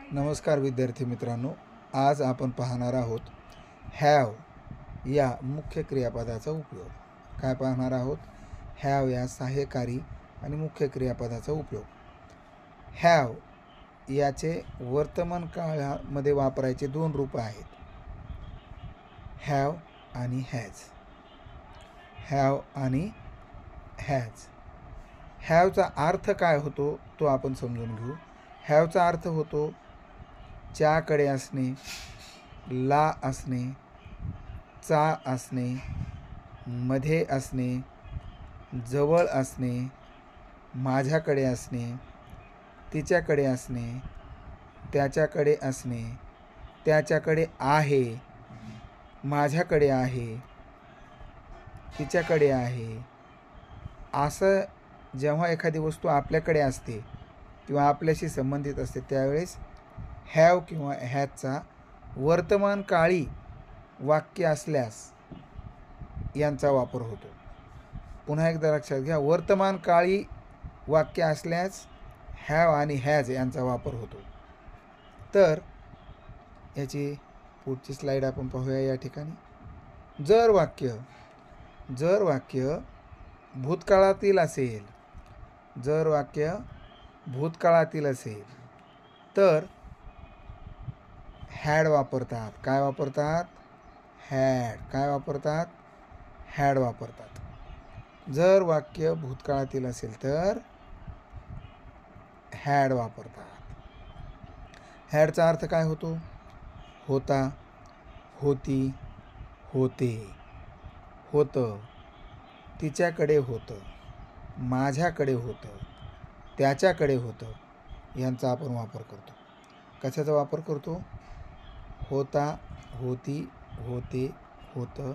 नमस्कार विद्यार्थी मित्रांनो, आज आपण पाहणार आहोत हॅव या मुख्य क्रियापदाचा उपयोग. काय पाहणार आहोत? हॅव या सहाय्यकारी आणि मुख्य क्रियापदाचा उपयोग. हॅव याचे वर्तमान काळामध्ये वापरायचे दोन रूप आहेत, हॅव आणि हॅज. हॅव आणि हॅज. हॅवचा अर्थ काय होतो तो आपण समजून घेऊ. हॅवचा अर्थ होतो च्याकडे असणे, ला असणे, चा असणे, मध्ये असणे, जवळ असणे, माझ्याकडे असणे, तिच्याकडे असणे, त्याच्याकडे असणे, त्याच्याकडे आहे, माझ्याकडे आहे, तिच्याकडे आहे. असं जेव्हा एखादी वस्तू आपल्याकडे असते किंवा आपल्याशी संबंधित असते त्यावेळेस हॅव किंवा हॅजचा वर्तमान काळी वाक्य असल्यास यांचा वापर होतो. पुन्हा एकदा लक्षात घ्या, वर्तमान काळी वाक्य असल्यास हॅव आणि हॅज यांचा वापर होतो. तर याची पुढची स्लाईड आपण पाहूया. या ठिकाणी जर वाक्य भूतकाळातील असेल, जर वाक्य भूतकाळातील असेल तर हॅड वापरतात. काय वापरतात? हॅड. काय वापरतात? हॅड वापरतात. जर वाक्य भूतकाळातील असेल तर हॅड वापरतात. हॅडचा अर्थ काय होतो? होता, होती, होते, होतं, तिच्याकडे होतं, माझ्याकडे होतं, त्याच्याकडे होतं यांचा आपण वापर करतो. कशाचा वापर करतो? होता, होती, होते, होतं,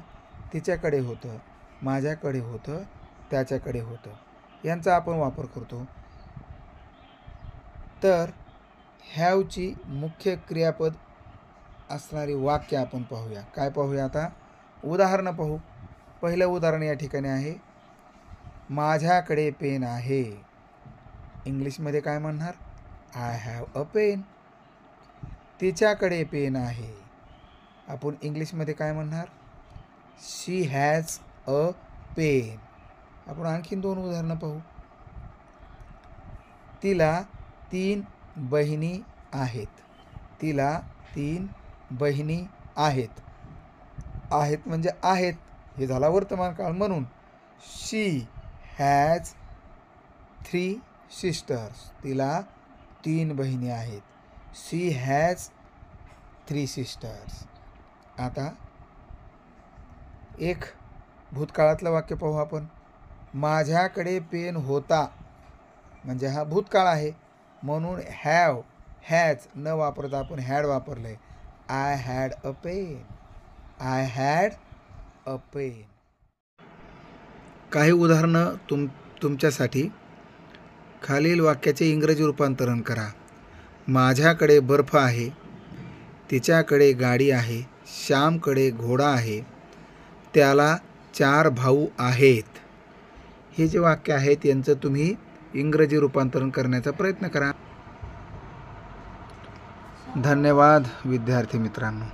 तिच्याकडे होतं, माझ्याकडे होतं, त्याच्याकडे होतं यांचा आपण वापर करतो. तर हॅवची मुख्य क्रियापद असणारी वाक्य आपण पाहूया. काय पाहूया आता? उदाहरणं पाहू. पहिलं उदाहरण या ठिकाणी आहे, माझ्याकडे पेन आहे. इंग्लिशमध्ये काय म्हणणार? I have a pen. तिच्याकडे पेन आहे. आपण इंग्लिशमध्ये काय म्हणणार? She has a pen. आपण आणखीन दोन उदाहरणं पाहू. तिला 3 बहिणी आहेत. तिला 3 बहिणी आहेत. आहेत म्हणजे आहेत, हे झाला वर्तमान काळ, म्हणून शी हॅज 3 सिस्टर्स. तिला 3 बहिणी आहेत. शी हॅज 3 सिस्टर्स. आता एक भूतकाळातलं वाक्य पाहू आपण. माझ्याकडे पेन होता म्हणजे हा भूतकाळ आहे, म्हणून हॅव हॅज न वापरता आपण हॅड वापरलंय. I had a pen. I had a pen. काही उदाहरणं तुमच्यासाठी. खालील वाक्याचे इंग्रजी रूपांतरण करा. माझ्याकडे बर्फ आहे. तिच्याकडे गाडी आहे. श्यामकडे घोडा आहे. त्याला 4 भाऊ आहेत. हे जे वाक्य आहेत यांचं तुम्ही इंग्रजी रूपांतरण करण्याचा प्रयत्न करा. धन्यवाद विद्यार्थी मित्रांनो.